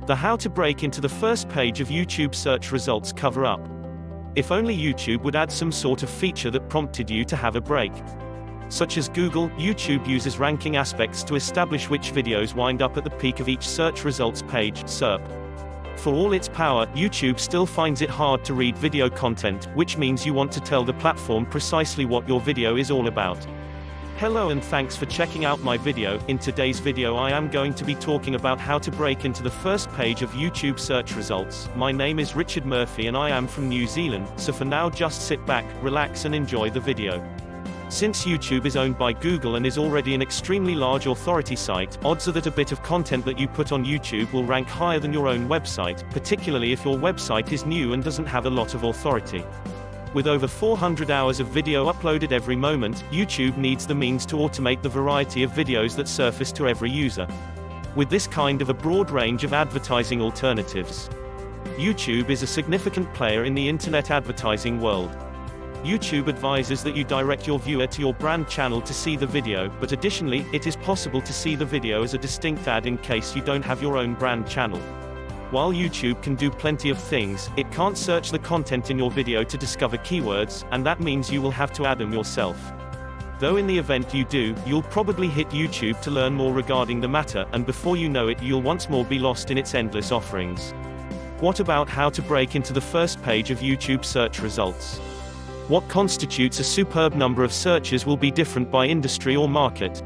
The How to Break into the First Page of YouTube Search Results cover-up. If only YouTube would add some sort of feature that prompted you to have a break. Such as Google, YouTube uses ranking aspects to establish which videos wind up at the peak of each search results page, SERP. For all its power, YouTube still finds it hard to read video content, which means you want to tell the platform precisely what your video is all about. Hello and thanks for checking out my video. In today's video I am going to be talking about how to break into the first page of YouTube search results. My name is Richard Murphy and I am from New Zealand, so for now just sit back, relax and enjoy the video. Since YouTube is owned by Google and is already an extremely large authority site, odds are that a bit of content that you put on YouTube will rank higher than your own website, particularly if your website is new and doesn't have a lot of authority. With over 400 hours of video uploaded every moment, YouTube needs the means to automate the variety of videos that surface to every user. With this kind of a broad range of advertising alternatives, YouTube is a significant player in the internet advertising world. YouTube advises that you direct your viewer to your brand channel to see the video, but additionally, it is possible to see the video as a distinct ad in case you don't have your own brand channel. While YouTube can do plenty of things, it can't search the content in your video to discover keywords, and that means you will have to add them yourself. Though in the event you do, you'll probably hit YouTube to learn more regarding the matter, and before you know it you'll once more be lost in its endless offerings. What about how to break into the first page of YouTube search results? What constitutes a superb number of searches will be different by industry or market.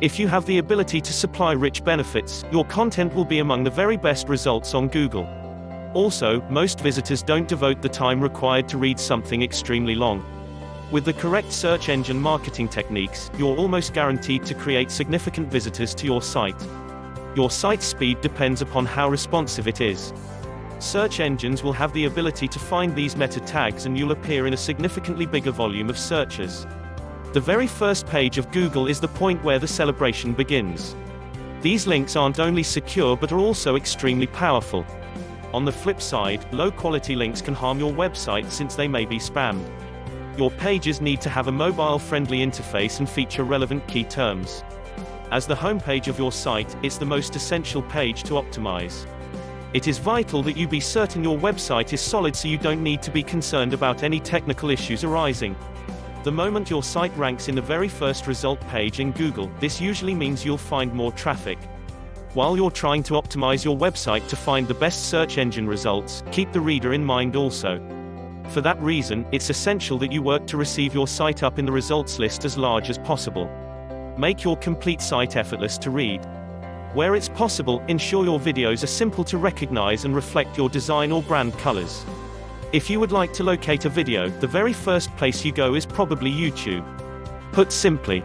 If you have the ability to supply rich benefits, your content will be among the very best results on Google. Also, most visitors don't devote the time required to read something extremely long. With the correct search engine marketing techniques, you're almost guaranteed to create significant visitors to your site. Your site's speed depends upon how responsive it is. Search engines will have the ability to find these meta tags and you'll appear in a significantly bigger volume of searches. The very first page of Google is the point where the celebration begins. These links aren't only secure but are also extremely powerful. On the flip side, low-quality links can harm your website since they may be spammed. Your pages need to have a mobile-friendly interface and feature relevant key terms. As the homepage of your site, it's the most essential page to optimize. It is vital that you be certain your website is solid so you don't need to be concerned about any technical issues arising. The moment your site ranks in the very first result page in Google, this usually means you'll find more traffic. While you're trying to optimize your website to find the best search engine results, keep the reader in mind also. For that reason, it's essential that you work to receive your site up in the results list as large as possible. Make your complete site effortless to read. Where it's possible, ensure your videos are simple to recognize and reflect your design or brand colors. If you would like to locate a video, the very first place you go is probably YouTube. Put simply,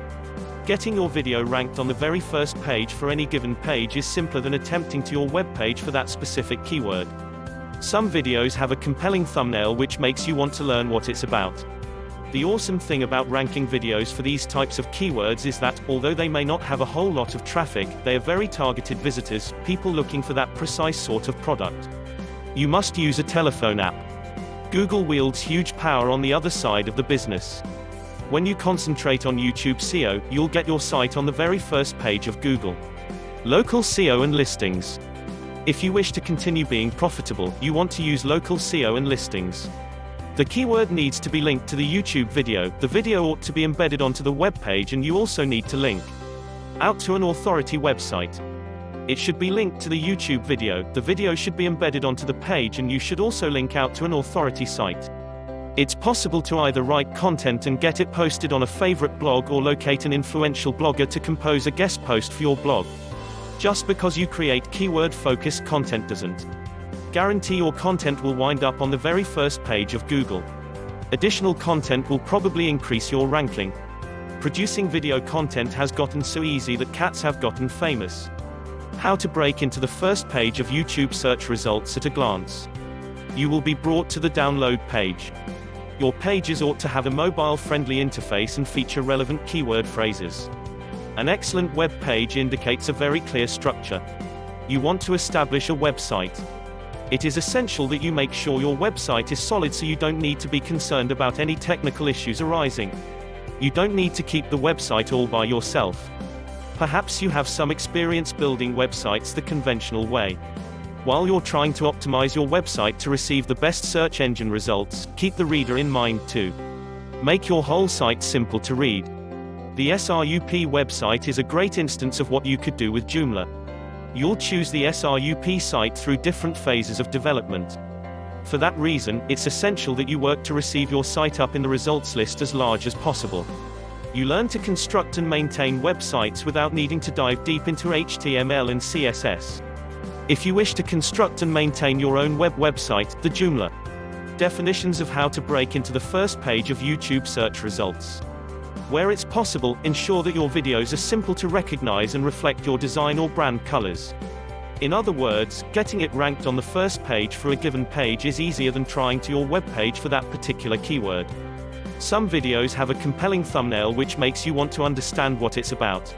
getting your video ranked on the very first page for any given page is simpler than attempting to your web page for that specific keyword. Some videos have a compelling thumbnail which makes you want to learn what it's about. The awesome thing about ranking videos for these types of keywords is that, although they may not have a whole lot of traffic, they are very targeted visitors, people looking for that precise sort of product. You must use a telephone app. Google wields huge power on the other side of the business. When you concentrate on YouTube SEO, you'll get your site on the very first page of Google. Local SEO and listings. If you wish to continue being profitable, you want to use local SEO and listings. The keyword needs to be linked to the YouTube video, the video ought to be embedded onto the web page and you also need to link out to an authority website. It should be linked to the YouTube video, the video should be embedded onto the page and you should also link out to an authority site. It's possible to either write content and get it posted on a favorite blog or locate an influential blogger to compose a guest post for your blog. Just because you create keyword-focused content doesn't guarantee your content will wind up on the very first page of Google. Additional content will probably increase your ranking. Producing video content has gotten so easy that cats have gotten famous. How to break into the first page of YouTube search results at a glance. You will be brought to the download page. Your pages ought to have a mobile-friendly interface and feature relevant keyword phrases. An excellent web page indicates a very clear structure. You want to establish a website. It is essential that you make sure your website is solid so you don't need to be concerned about any technical issues arising. You don't need to keep the website all by yourself. Perhaps you have some experience building websites the conventional way. While you're trying to optimize your website to receive the best search engine results, keep the reader in mind too. Make your whole site simple to read. The SERP website is a great instance of what you could do with Joomla. You'll choose the SERP site through different phases of development. For that reason, it's essential that you work to receive your site up in the results list as large as possible. You learn to construct and maintain websites without needing to dive deep into HTML and CSS. If you wish to construct and maintain your own website, the Joomla. Definitions of how to break into the first page of YouTube search results. Where it's possible, ensure that your videos are simple to recognize and reflect your design or brand colors. In other words, getting it ranked on the first page for a given page is easier than trying to your web page for that particular keyword. Some videos have a compelling thumbnail which makes you want to understand what it's about.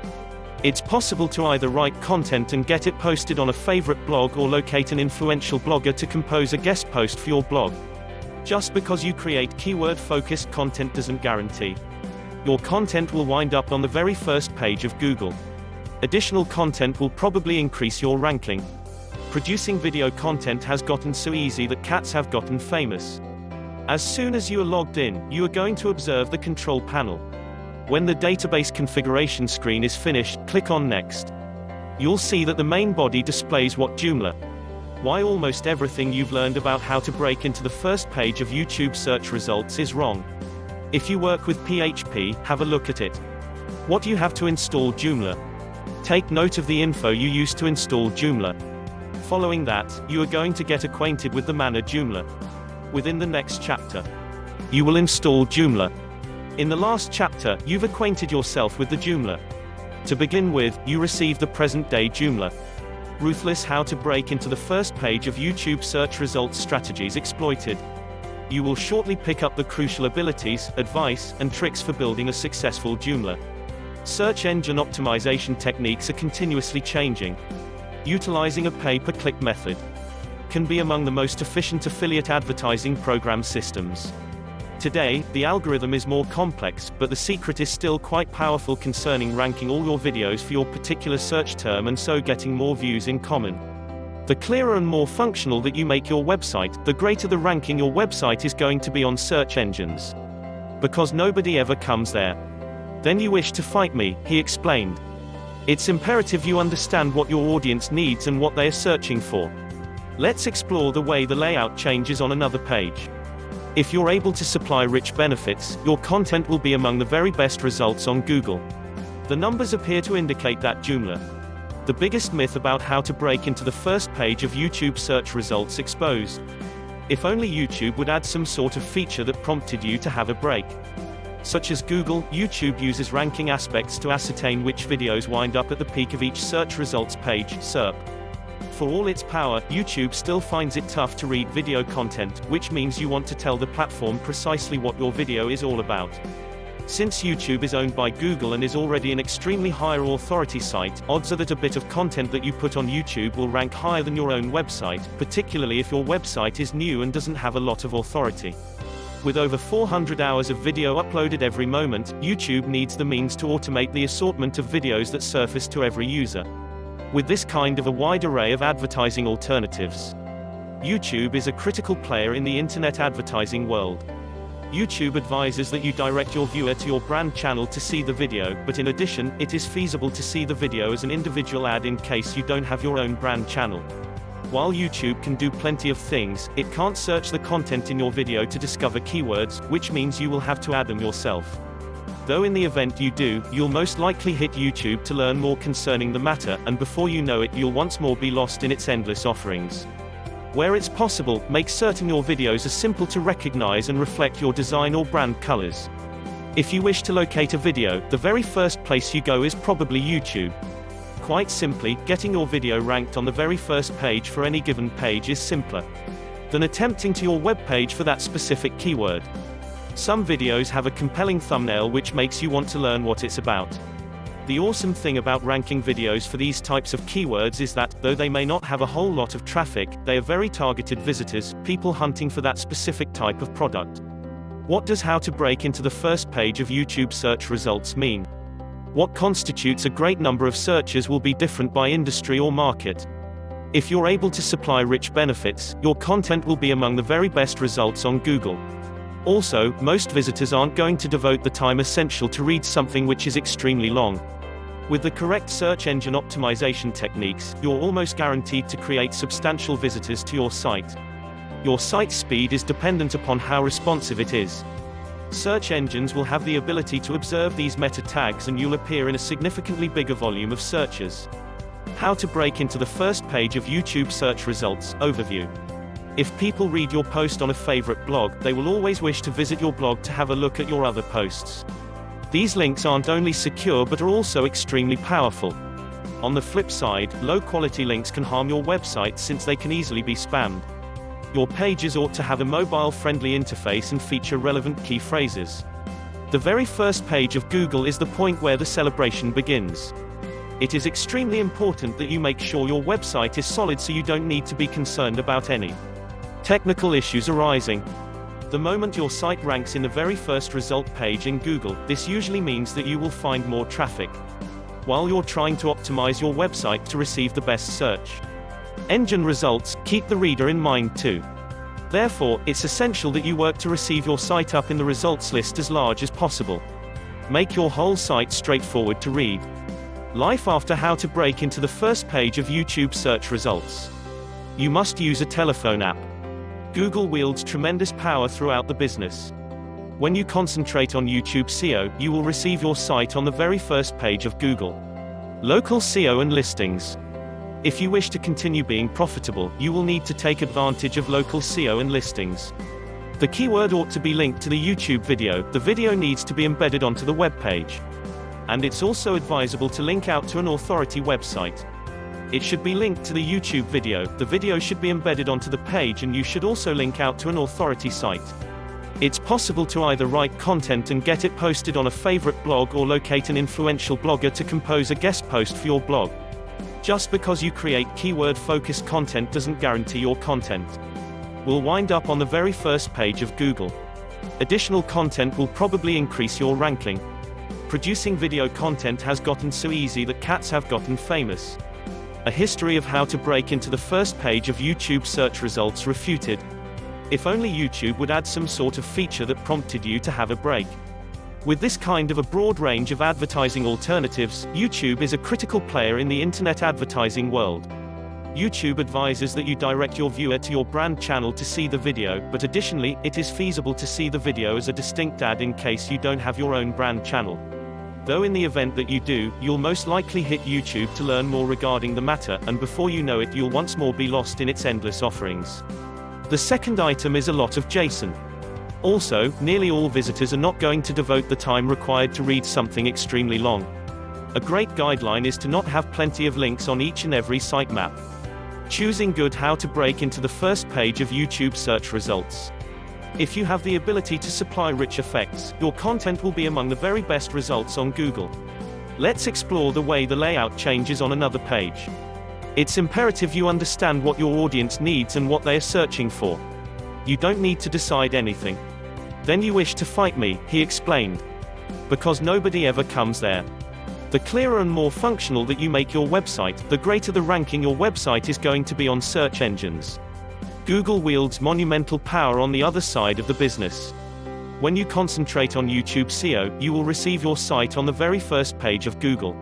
It's possible to either write content and get it posted on a favorite blog or locate an influential blogger to compose a guest post for your blog. Just because you create keyword-focused content doesn't guarantee your content will wind up on the very first page of Google. Additional content will probably increase your ranking. Producing video content has gotten so easy that cats have gotten famous. As soon as you are logged in, you are going to observe the control panel. When the database configuration screen is finished, click on Next. You'll see that the main body displays what Joomla. Why almost everything you've learned about how to break into the first page of YouTube search results is wrong. If you work with PHP, have a look at it. What do you have to install Joomla? Take note of the info you used to install Joomla. Following that, you are going to get acquainted with the manner Joomla. Within the next chapter, you will install Joomla. In the last chapter, you've acquainted yourself with the Joomla. To begin with, you receive the present-day Joomla. Ruthless how to break into the first page of YouTube search results strategies exploited. You will shortly pick up the crucial abilities, advice, and tricks for building a successful Joomla. Search engine optimization techniques are continuously changing. Utilizing a pay-per-click method can be among the most efficient affiliate advertising program systems. Today, the algorithm is more complex, but the secret is still quite powerful concerning ranking all your videos for your particular search term and so getting more views in common. The clearer and more functional that you make your website, the greater the ranking your website is going to be on search engines. Because nobody ever comes there. Then you wish to fight me, he explained. It's imperative you understand what your audience needs and what they are searching for. Let's explore the way the layout changes on another page. If you're able to supply rich benefits, your content will be among the very best results on Google. The numbers appear to indicate that Joomla. The biggest myth about how to break into the first page of YouTube search results exposed. If only YouTube would add some sort of feature that prompted you to have a break. Such as Google, YouTube uses ranking aspects to ascertain which videos wind up at the peak of each search results page, SERP. For all its power, YouTube still finds it tough to read video content, which means you want to tell the platform precisely what your video is all about. Since YouTube is owned by Google and is already an extremely higher authority site, odds are that a bit of content that you put on YouTube will rank higher than your own website, particularly if your website is new and doesn't have a lot of authority. With over 400 hours of video uploaded every moment, YouTube needs the means to automate the assortment of videos that surface to every user. With this kind of a wide array of advertising alternatives, YouTube is a critical player in the internet advertising world. YouTube advises that you direct your viewer to your brand channel to see the video, but in addition, it is feasible to see the video as an individual ad in case you don't have your own brand channel. While YouTube can do plenty of things, it can't search the content in your video to discover keywords, which means you will have to add them yourself. Though in the event you do, you'll most likely hit YouTube to learn more concerning the matter, and before you know it, you'll once more be lost in its endless offerings. Where it's possible, make certain your videos are simple to recognize and reflect your design or brand colors. If you wish to locate a video, the very first place you go is probably YouTube. Quite simply, getting your video ranked on the very first page for any given page is simpler than attempting to your web page for that specific keyword. Some videos have a compelling thumbnail which makes you want to learn what it's about. The awesome thing about ranking videos for these types of keywords is that, though they may not have a whole lot of traffic, they are very targeted visitors, people hunting for that specific type of product. What does how to break into the first page of YouTube search results mean? What constitutes a great number of searches will be different by industry or market. If you're able to supply rich benefits, your content will be among the very best results on Google. Also, most visitors aren't going to devote the time essential to read something which is extremely long. With the correct search engine optimization techniques, you're almost guaranteed to create substantial visitors to your site. Your site's speed is dependent upon how responsive it is. Search engines will have the ability to observe these meta tags and you'll appear in a significantly bigger volume of searches. How to break into the first page of YouTube search results overview. If people read your post on a favorite blog, they will always wish to visit your blog to have a look at your other posts. These links aren't only secure but are also extremely powerful. On the flip side, low-quality links can harm your website since they can easily be spammed. Your pages ought to have a mobile-friendly interface and feature relevant key phrases. The very first page of Google is the point where the celebration begins. It is extremely important that you make sure your website is solid so you don't need to be concerned about any technical issues arising. The moment your site ranks in the very first result page in Google, this usually means that you will find more traffic, while you're trying to optimize your website to receive the best search engine results. Keep the reader in mind too. Therefore, it's essential that you work to receive your site up in the results list as large as possible. Make your whole site straightforward to read. Life after how to break into the first page of YouTube search results. You must use a telephone app. Google wields tremendous power throughout the business. When you concentrate on YouTube SEO, you will receive your site on the very first page of Google. Local SEO and listings. If you wish to continue being profitable, you will need to take advantage of local SEO and listings. The keyword ought to be linked to the YouTube video. The video needs to be embedded onto the web page. And it's also advisable to link out to an authority website. It should be linked to the YouTube video. The video should be embedded onto the page and you should also link out to an authority site. It's possible to either write content and get it posted on a favorite blog or locate an influential blogger to compose a guest post for your blog. Just because you create keyword-focused content doesn't guarantee your content will wind up on the very first page of Google. Additional content will probably increase your ranking. Producing video content has gotten so easy that cats have gotten famous. A history of how to break into the first page of YouTube search results refuted. If only YouTube would add some sort of feature that prompted you to have a break. With this kind of a broad range of advertising alternatives, YouTube is a critical player in the internet advertising world. YouTube advises that you direct your viewer to your brand channel to see the video, but additionally, it is feasible to see the video as a distinct ad in case you don't have your own brand channel. Though in the event that you do, you'll most likely hit YouTube to learn more regarding the matter, and before you know it you'll once more be lost in its endless offerings. The second item is a lot of JSON. Also, nearly all visitors are not going to devote the time required to read something extremely long. A great guideline is to not have plenty of links on each and every sitemap. Choosing good how to break into the first page of YouTube search results. If you have the ability to supply rich effects, your content will be among the very best results on Google. Let's explore the way the layout changes on another page. It's imperative you understand what your audience needs and what they are searching for. You don't need to decide anything. Then you wish to fight me, he explained. Because nobody ever comes there. The clearer and more functional that you make your website, the greater the ranking your website is going to be on search engines. Google wields monumental power on the other side of the business. When you concentrate on YouTube SEO, you will receive your site on the very first page of Google.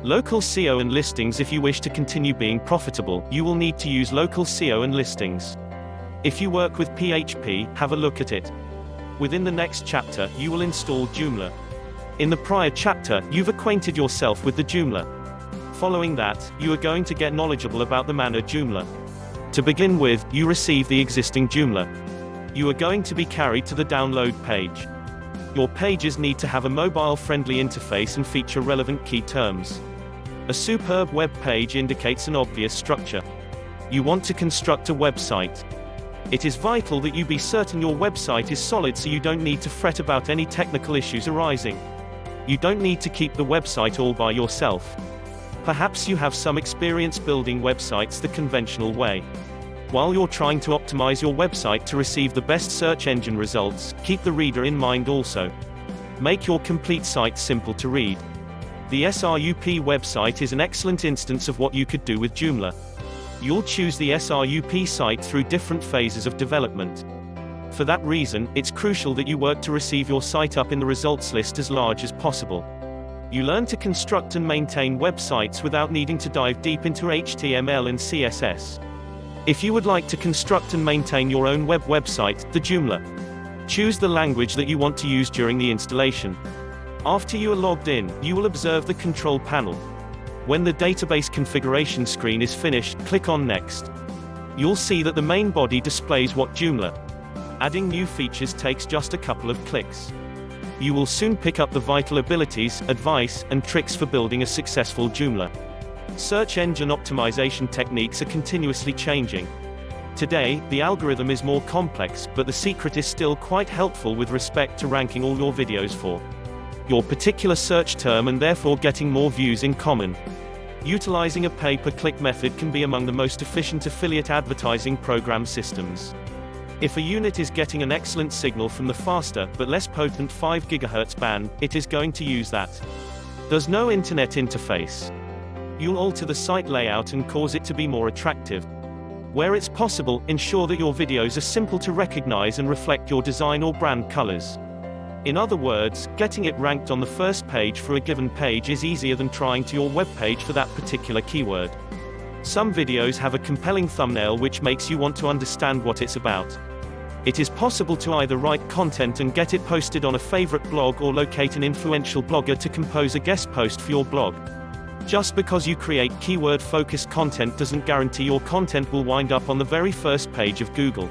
Local SEO and listings. If you wish to continue being profitable, you will need to use local SEO and listings. If you work with PHP, have a look at it. Within the next chapter, you will install Joomla. In the prior chapter, you've acquainted yourself with the Joomla. Following that, you are going to get knowledgeable about the manner Joomla. To begin with, you receive the existing Joomla. You are going to be carried to the download page. Your pages need to have a mobile-friendly interface and feature relevant key terms. A superb web page indicates an obvious structure. You want to construct a website. It is vital that you be certain your website is solid so you don't need to fret about any technical issues arising. You don't need to keep the website all by yourself. Perhaps you have some experience building websites the conventional way. While you're trying to optimize your website to receive the best search engine results, keep the reader in mind also. Make your complete site simple to read. The SERP website is an excellent instance of what you could do with Joomla. You'll choose the SERP site through different phases of development. For that reason, it's crucial that you work to receive your site up in the results list as large as possible. You learn to construct and maintain websites without needing to dive deep into HTML and CSS. If you would like to construct and maintain your own website, the Joomla. Choose the language that you want to use during the installation. After you are logged in, you will observe the control panel. When the database configuration screen is finished, click on Next. You'll see that the main body displays what Joomla. Adding new features takes just a couple of clicks. You will soon pick up the vital abilities, advice, and tricks for building a successful Joomla. Search engine optimization techniques are continuously changing. Today, the algorithm is more complex, but the secret is still quite helpful with respect to ranking all your videos for your particular search term and therefore getting more views in common. Utilizing a pay-per-click method can be among the most efficient affiliate advertising program systems. If a unit is getting an excellent signal from the faster, but less potent 5 GHz band, it is going to use that. There's no internet interface. You'll alter the site layout and cause it to be more attractive. Where it's possible, ensure that your videos are simple to recognize and reflect your design or brand colors. In other words, getting it ranked on the first page for a given page is easier than trying to your web page for that particular keyword. Some videos have a compelling thumbnail which makes you want to understand what it's about. It is possible to either write content and get it posted on a favorite blog or locate an influential blogger to compose a guest post for your blog. Just because you create keyword-focused content doesn't guarantee your content will wind up on the very first page of Google.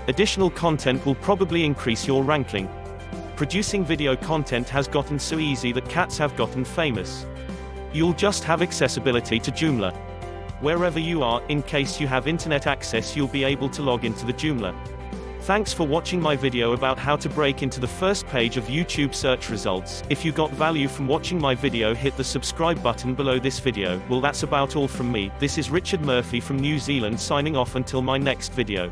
Additional content will probably increase your ranking. Producing video content has gotten so easy that cats have gotten famous. You'll just have accessibility to Joomla. Wherever you are, in case you have internet access, you'll be able to log into the Joomla. Thanks for watching my video about how to break into the first page of YouTube search results. If you got value from watching my video, hit the subscribe button below this video. Well, that's about all from me. This is Richard Murphy from New Zealand signing off until my next video.